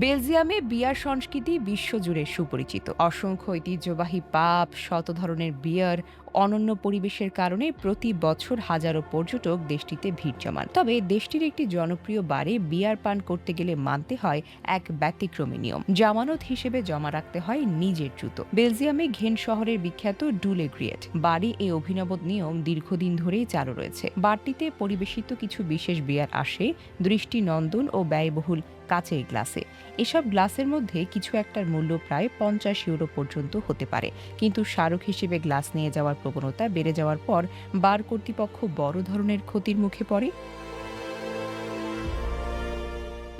বেলজিয়ামে বিয়ার সংস্কৃতি বিশ্বজুড়ে সুপরিচিত। অসংখ্য ঐতিহ্যবাহী পাব, শত ধরনের বিয়ার, অনন্য পরিবেশের কারণে প্রতি বছর হাজারো পর্যটক দেশটিতে ভিড় জমান। তবে দেশটির একটি জনপ্রিয় বারে বিয়ার পান করতে গেলে মানতে হয় এক ব্যতিক্রমী নিয়ম। জামানত হিসেবে জমা রাখতে হয় নিজের জুতো। বেলজিয়ামে ঘেন শহরের বিখ্যাত ডুলে গ্রিয়েট বাড়ি এই অভিনব নিয়ম দীর্ঘদিন ধরেই চালু রয়েছে। বাড়তিতে পরিবেশিত কিছু বিশেষ বিয়ার আসে দৃষ্টিনন্দন ও ব্যয়বহুল কাচের গ্লাসে। এসব গ্লাসের মধ্যে কিছু একটার মূল্য প্রায় 50 ইউরো পর্যন্ত হতে পারে। কিন্তু স্মারক হিসেবে গ্লাস নিয়ে যাওয়ার প্রবণতা বেড়ে যাওয়ার পর বার কর্তৃপক্ষ বড় ধরনের ক্ষতির মুখে পড়ে।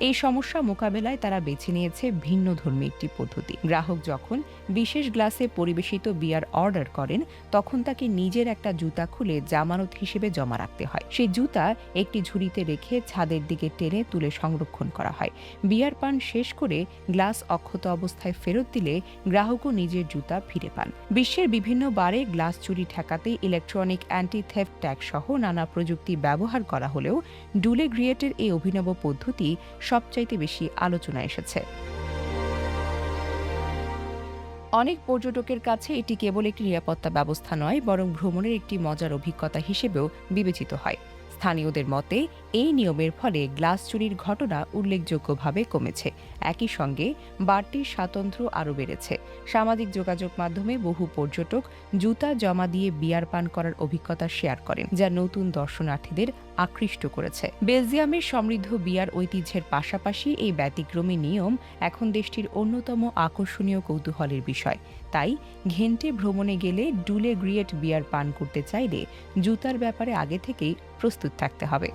এই সমস্যা মোকাবেলায় তারা বেছে নিয়েছে ভিন্নধর্মী একটি পদ্ধতি। গ্রাহক যখন বিশেষ গ্লাসে পরিবেশিত বিয়ার অর্ডার করেন, তখন তাকে নিজের একটা জুতা খুলে জামানত হিসেবে জমা রাখতে হয়। সেই জুতা একটি ঝুড়িতে রেখে ছাদের দিকে টেনে তুলে সংরক্ষণ করা হয়। বিয়ার পান শেষ করে গ্লাস অক্ষত অবস্থায় ফেরত দিলে গ্রাহকও নিজের জুতা ফিরে পান। বিশ্বের বিভিন্ন বারে গ্লাস চুরি ঠেকাতে ইলেকট্রনিক অ্যান্টি থেফট ট্যাগ সহ নানা প্রযুক্তি ব্যবহার করা হলেও ডুলে গ্রিয়েটের এই অভিনব পদ্ধতি সবচাইতে বেশি আলোচনায় এসেছে। অনেক পর্যটকের কাছে এটি কেবল একটি নিরাপত্তা ব্যবস্থা নয়, বরং ভ্রমণের একটি মজার অভিজ্ঞতা হিসেবেও বিবেচিত হয়। স্থানীয়দের মতে এই নিয়মের ফলে গ্লাস চুরির ঘটনা উল্লেখযোগ্যভাবে কমেছে। একই সঙ্গে বাড়তি স্বাতন্ত্র্য আরও বেড়েছে। সামাজিক যোগাযোগ মাধ্যমে বহু পর্যটক জুতা জমা দিয়ে বিয়ার পান করার অভিজ্ঞতা শেয়ার করেন, যা নতুন দর্শনার্থীদের আকৃষ্ট করেছে। বেলজিয়ামের সমৃদ্ধ বিয়ার ঐতিহ্যের পাশাপাশি এই ব্যতিক্রমী নিয়ম এখন দেশটির অন্যতম আকর্ষণীয় কৌতূহলের বিষয়। তাই ঘেন্টে ভ্রমণে গেলে ডুলে গ্রিয়েট বিয়ার পান করতে চাইলে জুতার ব্যাপারে আগে থেকেই প্রস্তুত থাকতে হবে।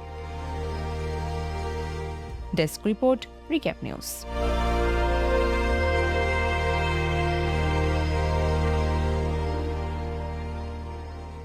Desk report, recap news.